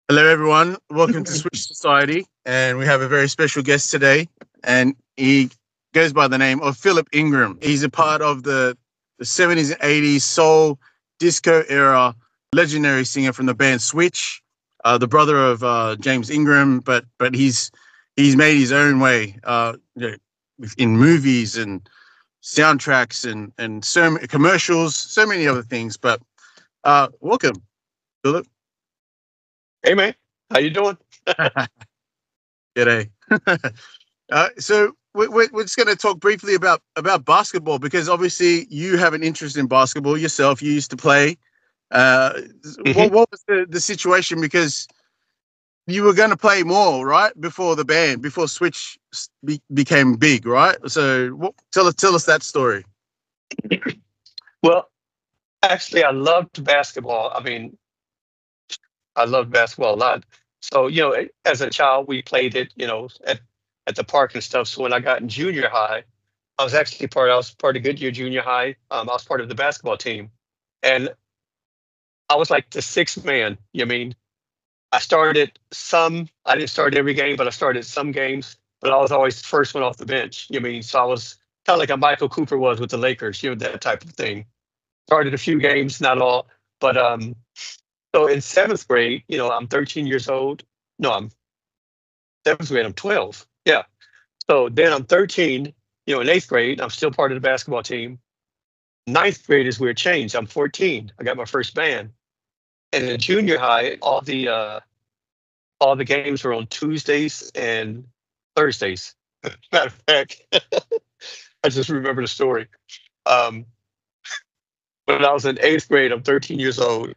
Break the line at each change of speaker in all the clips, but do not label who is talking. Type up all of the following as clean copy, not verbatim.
Hello, everyone. Welcome to Switch Society, and we have a very special guest today, and he goes by the name of Phillip Ingram. He's a part of the 70s and 80s soul disco era legendary singer from the band Switch, the brother of James Ingram, but he's made his own way in movies and soundtracks and commercials, so many other things. But welcome, Phillip.
Hey man, how you doing?
G'day. So we're just going to talk briefly about basketball because obviously you have an interest in basketball yourself. You used to play. Uh,
hmm
what was the situation? Because you were going to play more, right? Before the band, before Switch became big, right? So tell us that story.
Well, actually, I loved basketball. I loved basketball a lot. So, as a child, we played it, at the park and stuff. So when I got in junior high, I was part of Goodyear Junior High. I was part of the basketball team. And I was like the sixth man. I didn't start every game, but I started some games, but I was always the first one off the bench. So I was kind of like a Michael Cooper was with the Lakers, that type of thing. Started a few games, not all. But so in seventh grade, I'm 13 years old. No, I'm seventh grade, I'm 12. Yeah. So then I'm 13, in eighth grade, I'm still part of the basketball team. Ninth grade is where it changed. I'm 14. I got my first band. And in junior high, all the games were on Tuesdays and Thursdays. Matter of fact, I just remember the story. Um, when I was in eighth grade, I'm 13 years old,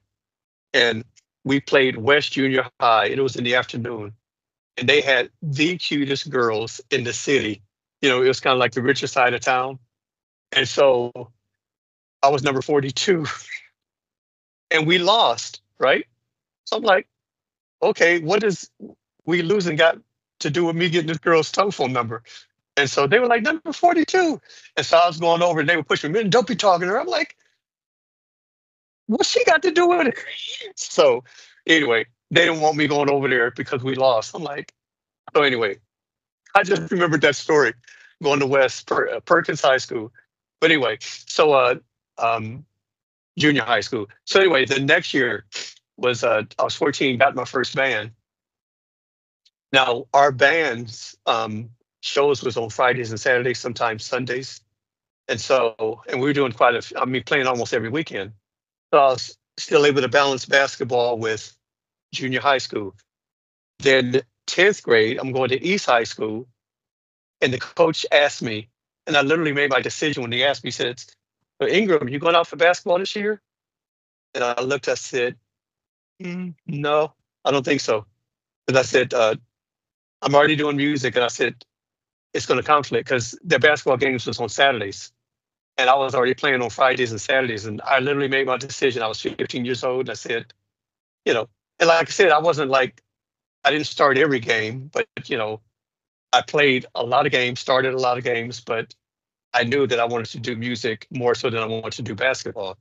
and we played West Junior High, and it was in the afternoon. And they had the cutest girls in the city. It was kind of like the richer side of town. And so I was number 42, and we lost, right? So I'm like, okay, what is we losing got to do with me getting this girl's telephone number? And so they were like, number 42. And so I was going over and they were pushing me, don't be talking to her. I'm like, what's she got to do with it? So anyway, they didn't want me going over there because we lost. I'm like, so anyway, I just remembered that story going to Perkins High School. But anyway, so um, junior high school. So anyway, the next year was I was 14, got my first band. Now our band's shows was on Fridays and Saturdays, sometimes Sundays. And we were doing playing almost every weekend. So I was still able to balance basketball with junior high school. Then 10th grade, I'm going to East High School, and the coach asked me, and I literally made my decision when he asked me, he said, "So Ingram, you going out for basketball this year?" And I looked, I said, no, I don't think so. Because I said, I'm already doing music, and I said, it's going to conflict because their basketball games was on Saturdays. And I was already playing on Fridays and Saturdays. And I literally made my decision. I was 15 years old. And I said, you know, and like I said, I didn't start every game, but, I played a lot of games, started a lot of games, but I knew that I wanted to do music more so than I wanted to do basketball.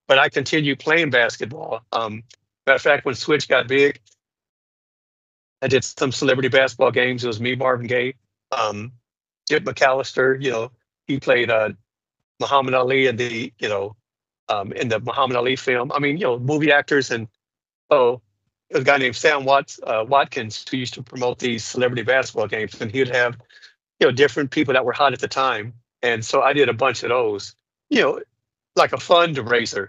But I continued playing basketball. Matter of fact, when Switch got big, I did some celebrity basketball games. It was me, Marvin Gaye, um, Jip McAllister. He played Muhammad Ali in the Muhammad Ali film. Movie actors, and oh, there was a guy named Watkins who used to promote these celebrity basketball games, and he would have different people that were hot at the time. And so I did a bunch of those, you know, like a fundraiser.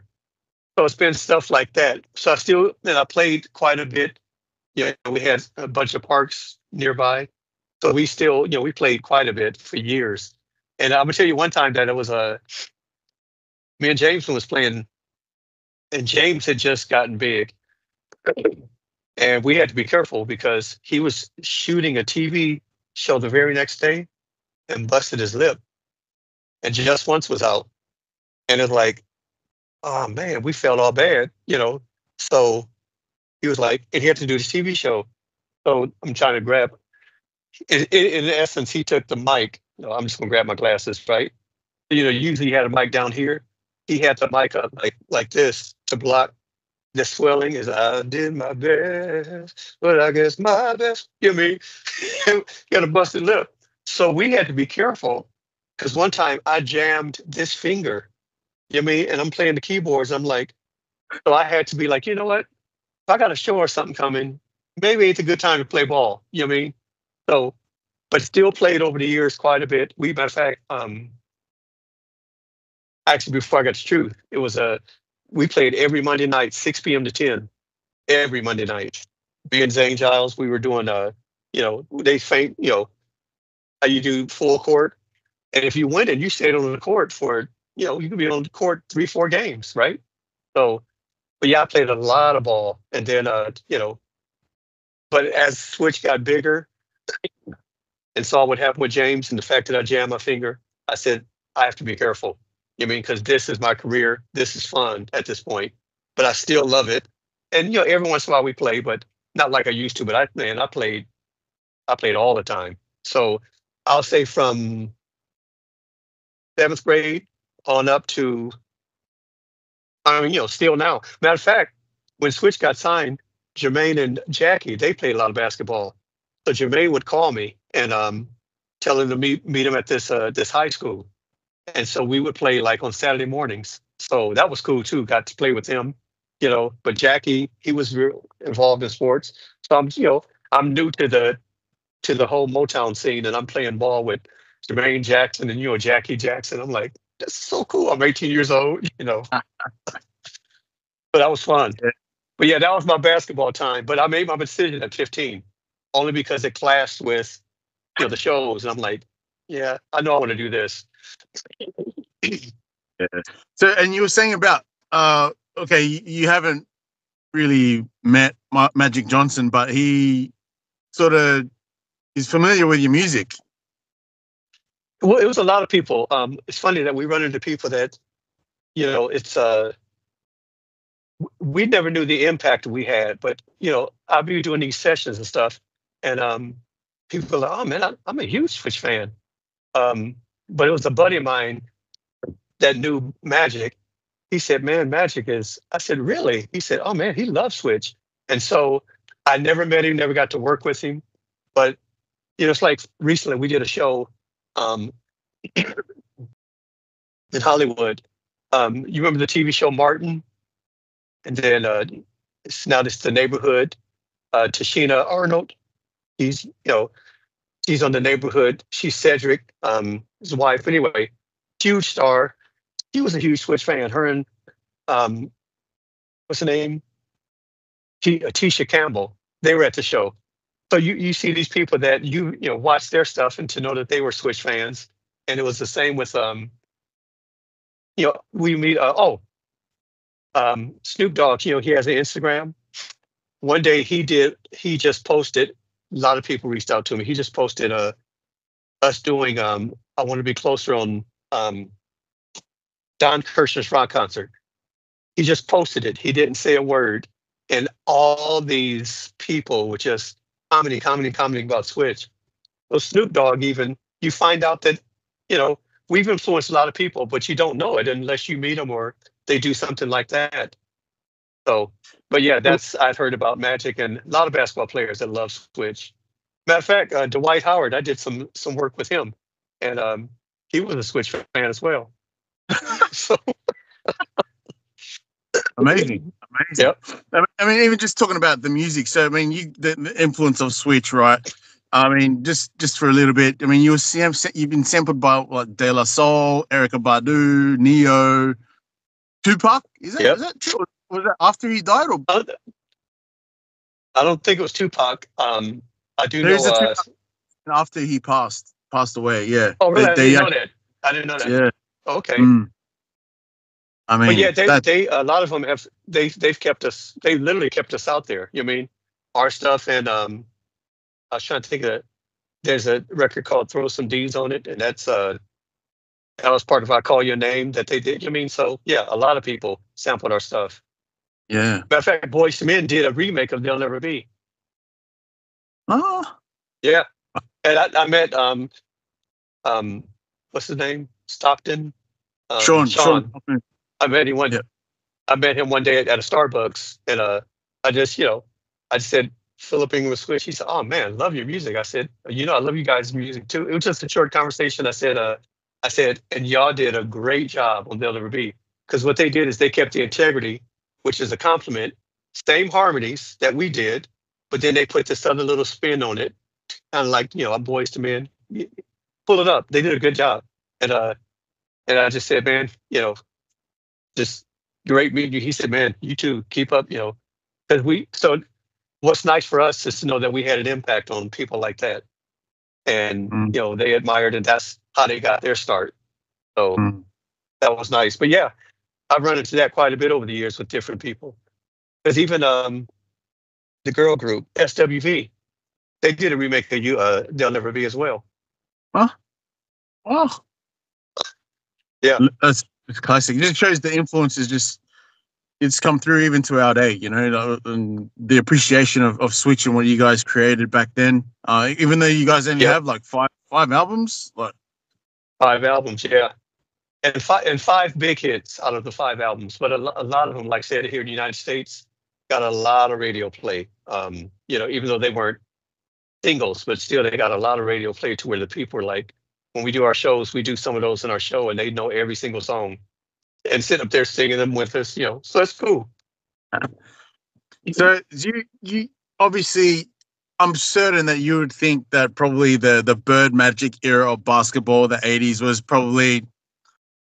So it's been stuff like that. So I played quite a bit. We had a bunch of parks nearby. So we still, we played quite a bit for years. And I'm gonna tell you one time that it was me and James was playing, and James had just gotten big, and we had to be careful because he was shooting a TV show the very next day and busted his lip, and just once was out, and it's like, oh man, we felt all bad. So he was like, and he had to do this TV show. So I'm trying to grab. In essence, he took the mic. I'm just gonna grab my glasses, right? Usually he had a mic down here. He had the mic up like this to block. The swelling is I did my best, but I guess my best. You know what I mean? Got a busted lip. So we had to be careful because one time I jammed this finger, you know what I mean? And I'm playing the keyboards. I'm like, so I had to be like, you know what? If I got a show or something coming, maybe it's a good time to play ball. You know what I mean? So, but still played over the years quite a bit. We, matter of fact, actually, before I got to Truth, it was we played every Monday night, 6 p.m. to 10, every Monday night. Me and Zane Giles, we were doing, they faint, how you do full court. And if you win it, you stayed on the court for, you could be on the court 3, 4 games, right? So, but yeah, I played a lot of ball. And then, but as Switch got bigger and saw what happened with James and the fact that I jammed my finger, I said, I have to be careful. You know what I mean? Because this is my career. This is fun at this point, but I still love it. And, every once in a while we play, but not like I used to. But I played all the time. So I'll say from 7th grade on up to, still now. Matter of fact, when Switch got signed, Jermaine and Jackie, they played a lot of basketball. So Jermaine would call me and tell him to meet him at this high school. And so we would play like on Saturday mornings. So that was cool too. Got to play with him, But Jackie, he was real involved in sports. So I'm new to the whole Motown scene, and I'm playing ball with Jermaine Jackson and Jackie Jackson. I'm like, that's so cool. I'm 18 years old, but that was fun.
Yeah.
But yeah, that was my basketball time. But I made my decision at 15, only because it clashed with the shows. And I'm like, yeah, I know I want to do this.
Yeah. So, and you were saying about, okay, you haven't really met Magic Johnson, but he sort of is familiar with your music.
Well, it was a lot of people. It's funny that we run into people that, it's we never knew the impact we had, but I'll be doing these sessions and stuff, and people are like, oh man, I'm a huge Switch fan. But it was a buddy of mine that knew Magic. He said, man, Magic is, I said, really? He said, oh man, he loves Switch. And so I never met him, never got to work with him. But, it's like recently we did a show in Hollywood. You remember the TV show Martin? And then it's The Neighborhood. Tashina Arnold, he's, she's on The Neighborhood. She's Cedric, his wife. Anyway, huge star. He was a huge Switch fan. Her and what's her name? Tisha Campbell. They were at the show. So you see these people that watch their stuff and to know that they were Switch fans. And it was the same with we meet Snoop Dogg. He has an Instagram. One day he just posted. A lot of people reached out to me. He just posted us doing I Want to Be Closer on Don Kirshner's rock concert. He just posted it. He didn't say a word. And all these people were just commenting about Switch. So Snoop Dogg, even, you find out that, we've influenced a lot of people, but you don't know it unless you meet them or they do something like that. So, but yeah, I've heard about Magic and a lot of basketball players that love Switch. Matter of fact, Dwight Howard, I did some work with him, and he was a Switch fan as well. So
Amazing.
Yep.
I mean, even just talking about the music. So, I mean, the influence of Switch, right? I mean, just for a little bit. I mean, you've been sampled by like De La Soul, Erykah Badu, Neo, Tupac. Is that true? Was that after he died, or
I don't think it was Tupac. I do
there's
know.
a Tupac after he passed away. Yeah.
Oh, really? I didn't know that. I didn't know that.
Yeah.
Okay.
I mean,
but yeah, they a lot of them have they've kept us. They literally kept us out there. You know what I mean, our stuff, and I was trying to think of it. There's a record called "Throw Some D's on It," and that was part of "I Call Your Name" that they did. You know what I mean, so yeah, a lot of people sampled our stuff.
Yeah.
Matter of fact, Boyz II Men did a remake of "They'll Never Be."
Oh.
Yeah, and I met what's his name? Stockton.
Sean.
I met him one.
Yeah.
I met him one day at a Starbucks, and I just, I just said, Philip Ingram with Switch. He said, "Oh man, love your music." I said, "I love you guys' music too." It was just a short conversation. I said, and y'all did a great job on They'll Never Be, because what they did is they kept the integrity, which is a compliment, same harmonies that we did, but then they put this other little spin on it, kind of like, I'm Boys to Men. Pull it up. They did a good job, and I just said, man, just great meeting you. He said, man, you too, keep up, because so what's nice for us is to know that we had an impact on people like that. And,
Mm,
they admired, and that's how they got their start. So
mm.
that was nice. But yeah, I've run into that quite a bit over the years with different people. Because even the girl group, SWV, they did a remake of They'll Never Be as well.
Huh? Oh,
Yeah.
it's classic. It just shows the influence is just it's come through even to our day, and the appreciation of Switch and what you guys created back then. Even though you guys only
Yep.
have like five albums, like
5 albums. Yeah. And five big hits out of the 5 albums. But a lot of them, like I said, here in the United States, got a lot of radio play. Even though they weren't singles, but still they got a lot of radio play to where the people are like, when we do our shows, we do some of those in our show, and they know every single song and sit up there singing them with us, so it's cool.
so you obviously. I'm certain that you would think that probably the Bird Magic era of basketball, the 80s, was probably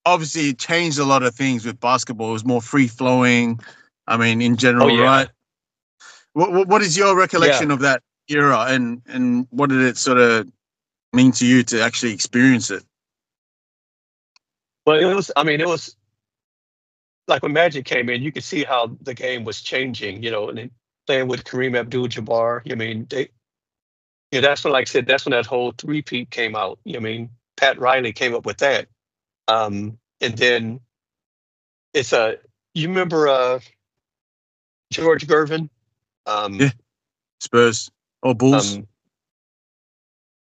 obviously it changed a lot of things with basketball. It was more free flowing. I mean, in
Oh
general,
yeah.
right? What is your
Yeah.
recollection of that era, and what did it sort of mean to you to actually experience it?
Well, it was like when Magic came in, you could see how the game was changing, and then playing with Kareem Abdul-Jabbar. That's when, like I said, that's when that whole three-peat came out. Pat Riley came up with that. And then it's you remember George Gervin? Um,
Yeah, Spurs or Bulls?
um,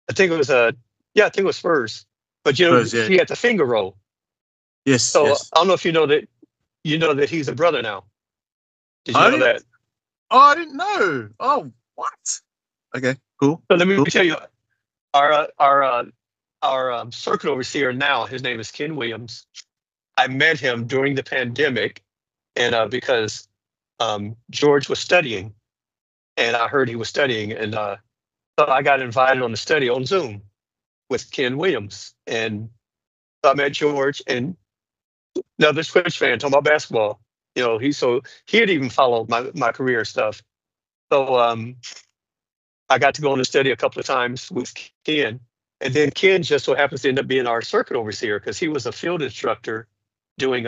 I think it was yeah, I think it was Spurs. But
Spurs, yeah.
he had the finger roll.
Yes,
So
yes.
I don't know if you know that he's a brother now. Did you
I
know
didn't.
that?
Oh, I didn't know. Oh, what? Okay, cool,
So let me
cool.
tell you, our circuit overseer now, his name is Ken Williams. I met him during the pandemic, and because George was studying, and I heard he was studying, and so I got invited on the study on Zoom with Ken Williams, and so I met George and another Switch fan talking about basketball. He had even followed my career stuff. So I got to go on the study a couple of times with Ken, and then Ken just so happens to end up being our circuit overseer because he was a field instructor doing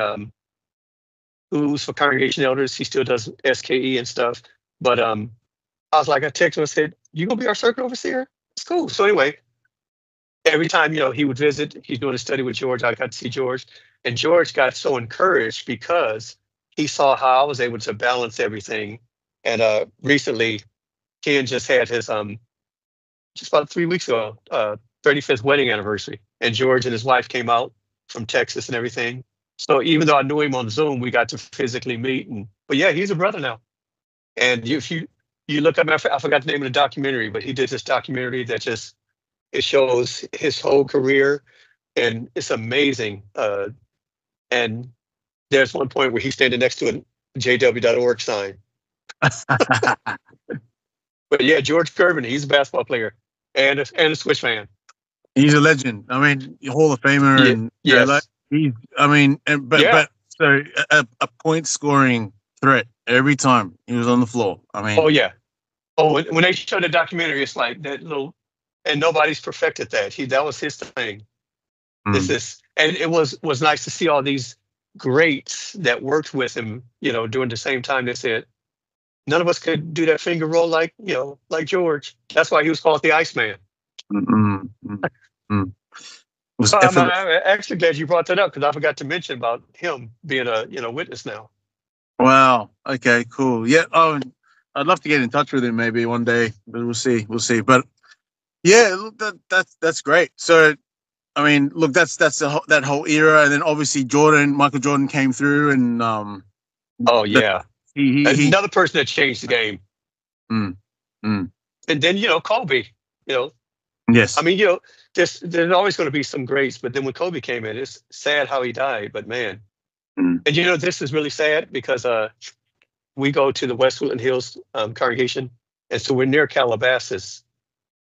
who's for congregation elders. He still does SKE and stuff. But I was like, I texted him and said, "You gonna be our circuit overseer?" It's cool. So anyway, every time he would visit, he's doing a study with George. I got to see George, and George got so encouraged because he saw how I was able to balance everything. And recently, Ken just had his just about 3 weeks ago, 35th wedding anniversary, and George and his wife came out from Texas and everything. So even though I knew him on Zoom, we got to physically meet. But yeah, he's a brother now. And if you look up, I forgot the name of the documentary, but he did this documentary that just it shows his whole career, and it's amazing. And there's one point where he's standing next to a JW.org sign. But yeah, George Gervin, he's a basketball player and a Switch fan.
He's a legend. I mean, Hall of Famer,
Yeah,
and like
yes,
he's. I mean,
yeah.
but so a point scoring threat every time he was on the floor. I
Oh
mean,
yeah. Oh, when they show the documentary, it's like that little, and nobody's perfected that. That was his thing.
mm,
And it was nice to see all these greats that worked with him. During the same time. They said none of us could do that finger roll like George. That's why he was called the Iceman.
mm, mm, mm, mm. It was
I'm
effortless.
actually glad you brought that up because I forgot to mention about him being a witness now.
Wow. Okay. Cool. Yeah. Oh, I'd love to get in touch with him maybe one day, but we'll see. We'll see. But yeah, look, that's great. So I mean, look, that's that whole era, and then obviously Michael Jordan came through, and
Oh
That
yeah,
he
another person that changed the game.
mm, mm,
And then Kobe. You know, I
yes.
mean, there's always going to be some greats, but then when Kobe came in, it's sad how he died. But man,
Mm,
and this is really sad because we go to the West Woodland Hills congregation, and so we're near Calabasas,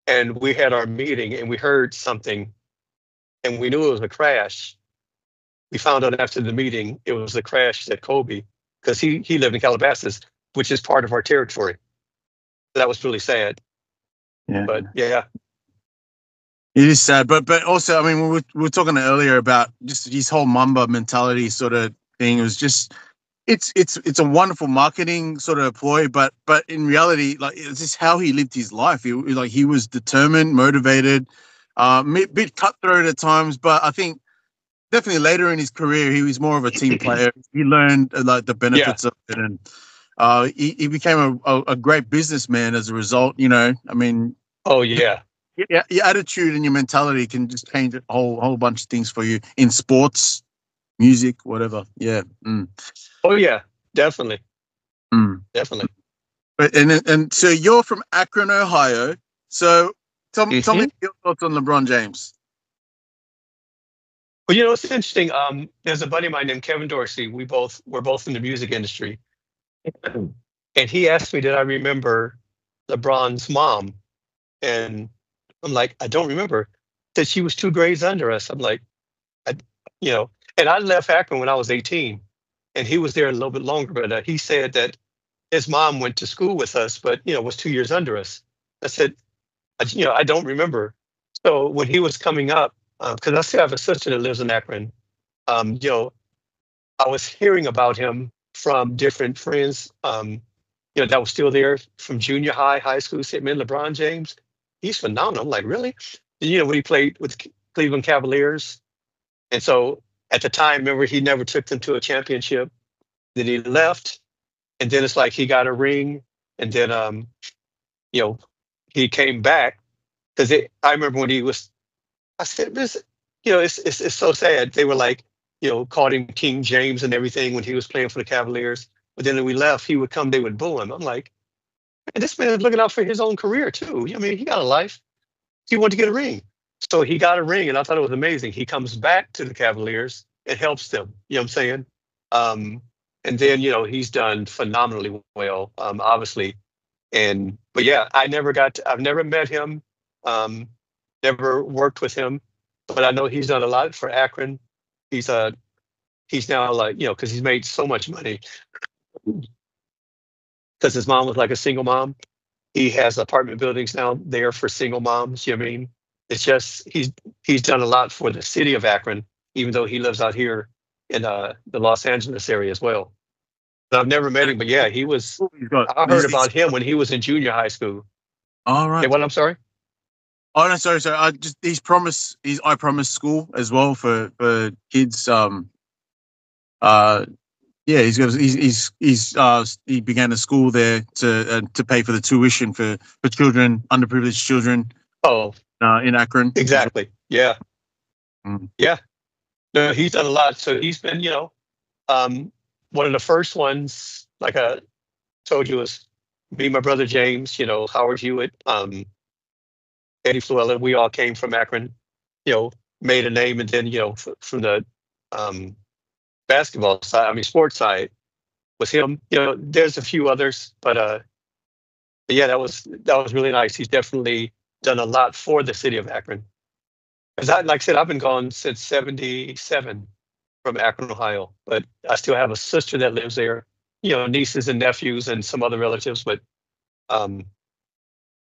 and we had our meeting, and we heard something, and we knew it was a crash. We found out after the meeting it was a crash at Kobe because he lived in Calabasas, which is part of our territory. That was really sad.
yeah.
But yeah,
It is sad, but also, I mean, we were talking earlier about just his whole Mamba mentality sort of thing. It was just it's a wonderful marketing sort of ploy, but in reality, like it's just how he lived his life. He was determined, motivated, bit cutthroat at times, but I think definitely later in his career he was more of a team player. He learned like the
yeah,
benefits of it, and he became a great businessman as a result. I mean,
oh yeah,
yeah, your attitude and your mentality can just change a whole bunch of things for you in sports, music, whatever. Yeah. Mm.
oh yeah, definitely,
Mm.
definitely.
But and so you're from Akron, Ohio. So tell me
Hmm.
your thoughts on LeBron James.
Well, it's interesting. There's a buddy of mine named Kevin Dorsey. We're both in the music industry, and he asked me, did I remember LeBron's mom? And I'm like, I don't remember. That she was two grades under us. I'm like, I, you know, and I left Akron when I was 18, and he was there a little bit longer. But he said that his mom went to school with us, but was 2 years under us. I said, I don't remember. So when he was coming up, because I still have a sister that lives in Akron, um, you know, I was hearing about him from different friends, that was still there from junior high, high school. Said, man, LeBron James, he's phenomenal. I'm like, really? And, when he played with Cleveland Cavaliers, and so at the time, remember, he never took them to a championship. Then he left, and then it's like he got a ring, and then you know, he came back because I remember when he was. I said, this, it's so sad. They were like, called him King James and everything when he was playing for the Cavaliers. But then when we left, he would come, they would boo him. I'm like, man, this man is looking out for his own career too. I mean, he got a life. He wanted to get a ring. So he got a ring, and I thought it was amazing. He comes back to the Cavaliers and helps them. You know what I'm saying? Um, and then, he's done phenomenally well, obviously. But yeah, I've never met him, um, never worked with him, but I know he's done a lot for Akron. He's he's now like, because he's made so much money because his mom was like a single mom. He has apartment buildings now there for single moms. You know what I mean? It's just he's done a lot for the city of Akron, even though he lives out here in the Los Angeles area as well. But I've never met him, but yeah, he was.
He's got.
I heard about him when he was in junior high school.
All
Hey,
right.
what? I'm sorry.
Oh no, sorry. I just he's I promise school as well for kids. Uh, yeah, he began a school there to pay for the tuition for children, underprivileged children,
Oh,
in Akron as well.
exactly. Yeah,
Mm.
yeah. No, he's done a lot. So he's been, um, one of the first ones. Like I told you, was me, my brother James. Howard Hewitt, Eddie Fluella. We all came from Akron. Made a name, and then from the um, basketball side, I mean sports side, was him. There's a few others, but yeah, that was really nice. He's definitely done a lot for the city of Akron. Because like I said, I've been gone since '77 from Akron, Ohio, but I still have a sister that lives there. Nieces and nephews and some other relatives, but um,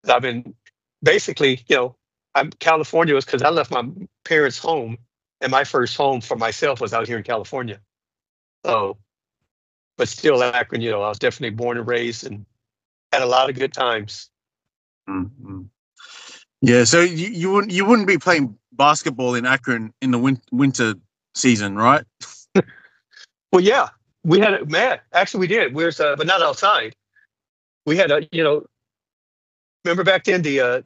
I've been basically, I'm California was because I left my parents' home, and my first home for myself was out here in California. So, but still Akron, I was definitely born and raised and had a lot of good times.
Mm. Yeah, so you wouldn't be playing basketball in Akron in the winter season, right?
Well, yeah, we had it, man. Actually, we did. But not outside. We had remember back then the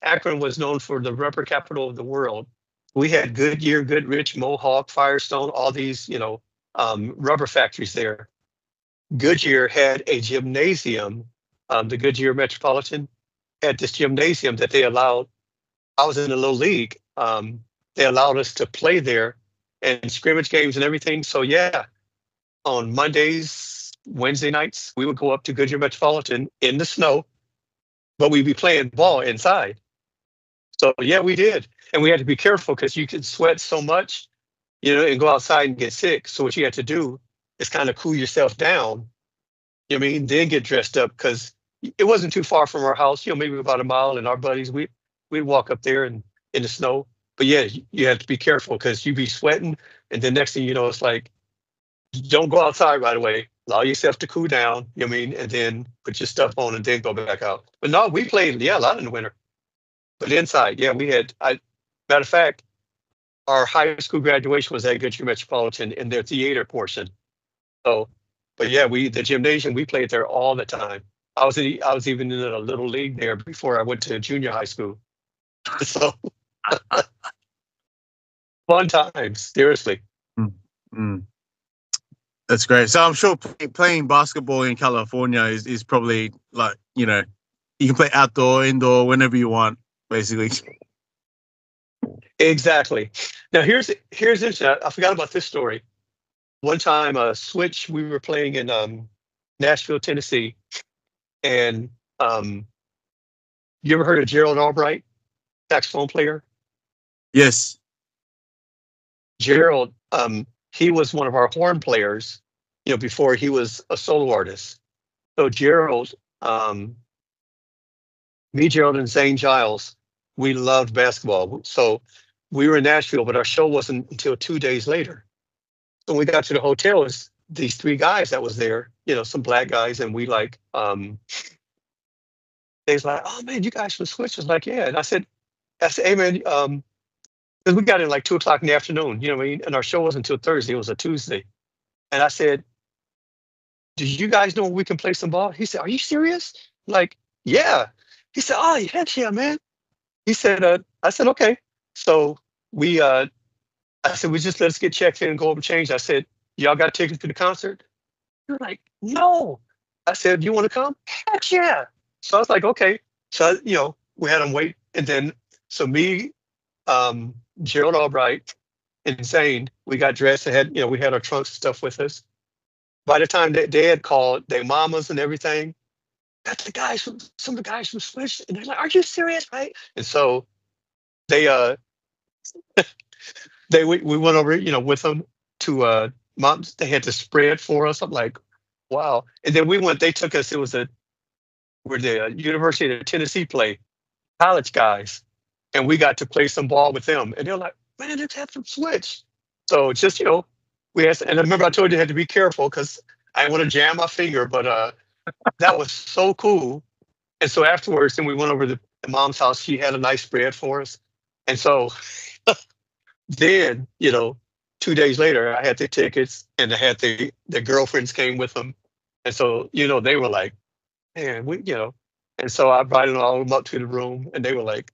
Akron was known for the rubber capital of the world. We had Goodyear, Goodrich, Mohawk, Firestone, all these, rubber factories there. Goodyear had a gymnasium. The Goodyear Metropolitan had this gymnasium that they allowed. I was in a little league. They allowed us to play there and scrimmage games and everything. So yeah, on Mondays, Wednesday nights, we would go up to Goodyear Metropolitan in the snow, but we'd be playing ball inside. So yeah, we did, and we had to be careful because you could sweat so much, and go outside and get sick. So what you had to do is kind of cool yourself down. You know what I mean? Then get dressed up because it wasn't too far from our house. Maybe about a mile. And our buddies, we'd walk up there and in the snow. But yeah, you have to be careful because you be sweating, and then next thing you know, it's like don't go outside right away. Allow yourself to cool down. You know what I mean? And then put your stuff on and then go back out. But no, we played a lot in the winter. But inside, yeah, we had. Matter of fact, our high school graduation was at Goodyear Metropolitan in their theater portion. So, but yeah, the gymnasium, we played there all the time. I was even in a little league there before I went to junior high school. So fun times, seriously.
Mm. That's great. So I'm sure playing basketball in California is probably like, you can play outdoor, indoor, whenever you want, basically.
Exactly. Now here's interesting. I forgot about this story. One time, Switch, we were playing in Nashville, Tennessee, and you ever heard of Gerald Albright, saxophone player?
Yes.
Gerald, he was one of our horn players, before he was a solo artist. So Gerald, me, Gerald, and Zane Giles, we loved basketball. So we were in Nashville, but our show wasn't until 2 days later. So when we got to the hotel, it was these three guys that was there, some black guys, and we like, they was like, "Oh man, you guys from Switch?" I was like, "Yeah," and I said, "Hey man, because we got in like 2 o'clock in the afternoon, you know what I mean? And our show wasn't until Thursday; it was a Tuesday." And I said, "Do you guys know we can play some ball?" He said, "Are you serious?" Like, yeah. He said, "Oh, heck yeah, man." He said, I said, "Okay." So we, I said, "We just let us get checked in and go over and change." I said, "Y'all got tickets to the concert?" They're like, "No." I said, "You want to come?" "Heck yeah." So I was like, "Okay." So, we had them wait. And then, so me, Gerald Albright, and Zane, we got dressed and we had our trunks and stuff with us. By the time that they had called their mamas and everything, that's some of the guys from Switch. And they're like, "Are you serious?" Right? And so they, we went over, with them to, moms. They had to spread for us. I'm like, wow. And then they took us, where the University of Tennessee play, college guys. And we got to play some ball with them. And they're like, "Man, let's have some Switch." So just, and I remember I told you had to be careful because I didn't want to jam my finger, but that was so cool. And so afterwards, then we went over to the mom's house. She had a nice spread for us. And so then, 2 days later, I had the tickets and I had the girlfriends came with them. And so, they were like, "Man, and so I invited all of them up to the room and they were like,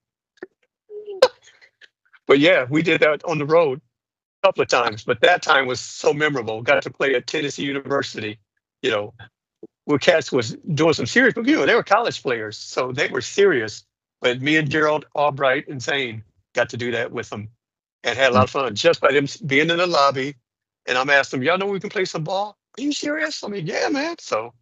but yeah, we did that on the road a couple of times, but that time was so memorable. Got to play at Tennessee University, you know, where cats was doing some serious, but they were college players, so they were serious. But me and Gerald Albright and Zane got to do that with them and had a lot of fun just by them being in the lobby. And I'm asking them, "Y'all know we can play some ball? Are you serious?" I mean, yeah, man. So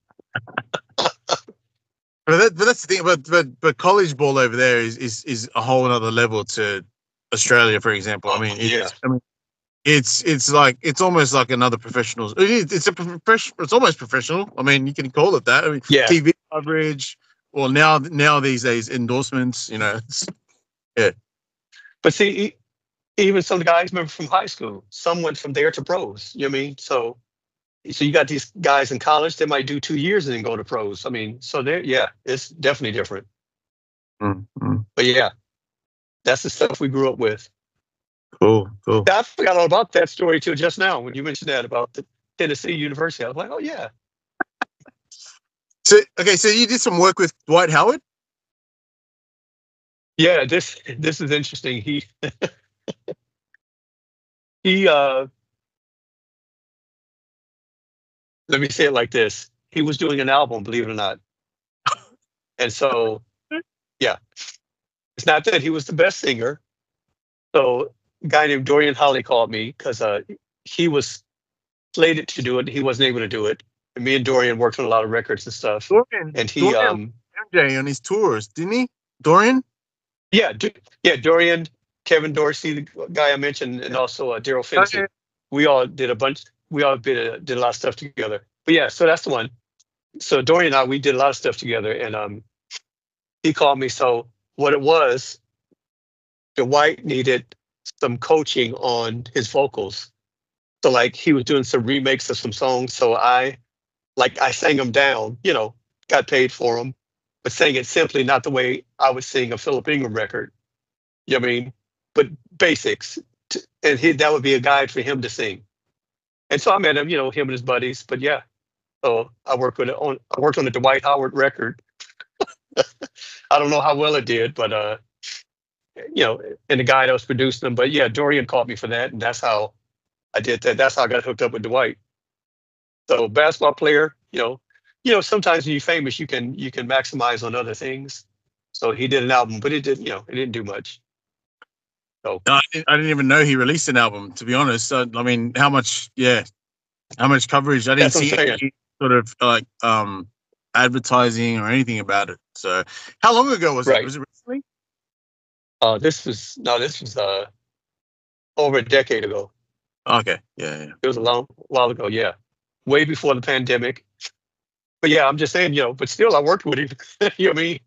But that's the thing. But college ball over there is a whole other level to Australia, for example.
yeah.
It's like it's almost like another professional. It's a professional. It's almost professional. I mean, you can call it that. I mean,
Yeah.
TV coverage. Well, now these days endorsements. Yeah.
But see, even some of the guys remember from high school, some went from there to pros. You know what I mean? So you got these guys in college, they might do 2 years and then go to pros. I mean, so it's definitely different.
Mm-hmm.
But yeah, that's the stuff we grew up with.
Cool.
I forgot all about that story too just now when you mentioned that about the Tennessee University. I was like, oh yeah.
So you did some work with Dwight Howard?
Yeah, this is interesting. He he let me say it like this. He was doing an album, believe it or not. And so, yeah, it's not that he was the best singer. So a guy named Dorian Holly called me because he was slated to do it. He wasn't able to do it. And me and Dorian worked on a lot of records and stuff. And he,
Dorian MJ on his tours, didn't he? Dorian?
yeah, Dorian, Kevin Dorsey, the guy I mentioned, and also Daryl Finson. We all did a bunch. We all did a lot of stuff together. But yeah, so that's the one. So Dorian and I, we did a lot of stuff together, and he called me. So what it was, Dwight needed some coaching on his vocals. So like he was doing some remakes of some songs. So I sang them down, got paid for them, but sang it simply, not the way I would sing a Phillip Ingram record. You know what I mean? But basics. And that would be a guide for him to sing. And so I met him, him and his buddies. But yeah, so I worked on the Dwight Howard record. I don't know how well it did, but and the guy that was producing them. But yeah, Dorian called me for that, and that's how I did that. That's how I got hooked up with Dwight. So basketball player, sometimes when you're famous, you can maximize on other things. So he did an album, but it didn't do much. So
no, I didn't even know he released an album, to be honest. I mean, how much coverage? I didn't see any sort of like advertising or anything about it. So how long ago was it? Was it recently?
This was over a decade ago.
Okay. Yeah.
It was a long while ago, yeah. Way before the pandemic. But yeah, I'm just saying, but still I worked with him. You know what I mean?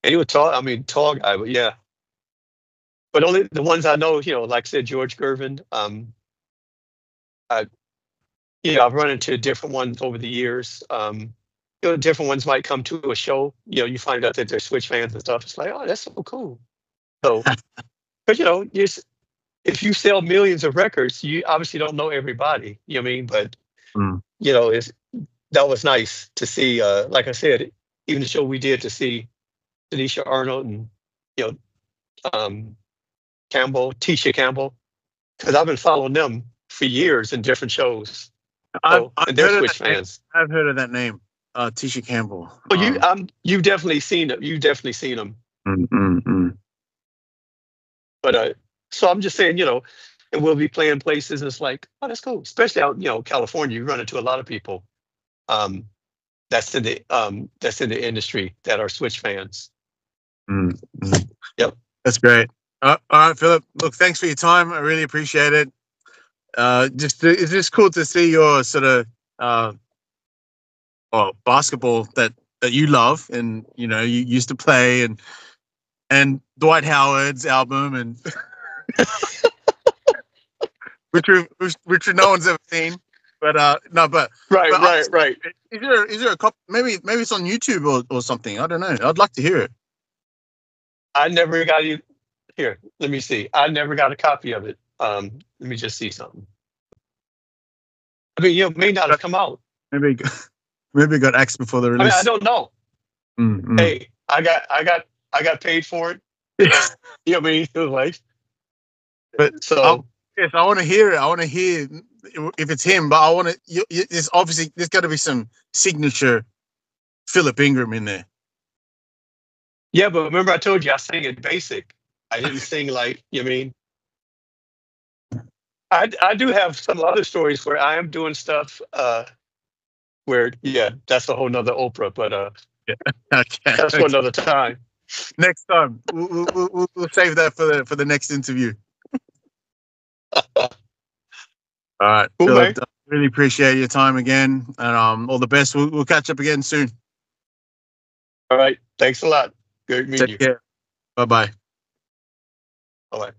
And he was tall guy, but yeah. But only the ones I know, like I said, George Gervin. I've run into different ones over the years. Different ones might come to a show. You find out that they're Switch fans and stuff. It's like, oh, that's so cool. So, but if you sell millions of records, you obviously don't know everybody. You know what I mean? But that was nice to see. Like I said, even the show we did to see Tanisha Arnold and Tisha Campbell, because I've been following them for years in different shows. And they're Switch fans.
I've heard of that name, Tisha Campbell.
Well, you've definitely seen them. You've definitely seen them. But so I'm just saying, and we'll be playing places, and it's like, oh, that's cool. Especially out, California, you run into a lot of people that's in the industry that are Switch fans. Yep,
that's great. All right, Phillip. Look, thanks for your time. I really appreciate it. It's just cool to see your sort of basketball that you love, and you used to play, and Dwight Howard's album, and which no one's ever seen. But
right.
Is there a copy? Maybe it's on YouTube or something. I don't know. I'd like to hear it.
I never got you. Here, let me see. I never got a copy of it. Let me just see something. I mean, it may not have come out.
Maybe it got axed before the release.
I don't know. Hey, I got paid for it. You know what I mean? It was like,
but so I want to hear it. I want to hear if it's him. But I want to. It's obviously there's got to be some signature Phillip Ingram in there.
Yeah, but remember I told you I sang it basic. I didn't sing like, you know what I mean? I do have some other stories where I am doing stuff where, that's a whole nother Oprah, but that's for another time.
Next time. We'll save that for the next interview. All right.
Cool,
Phillip, really appreciate your time again, and all the best. We'll catch up again soon.
All right. Thanks a lot. Good meeting you.
Take care. Bye-bye.
Bye-bye.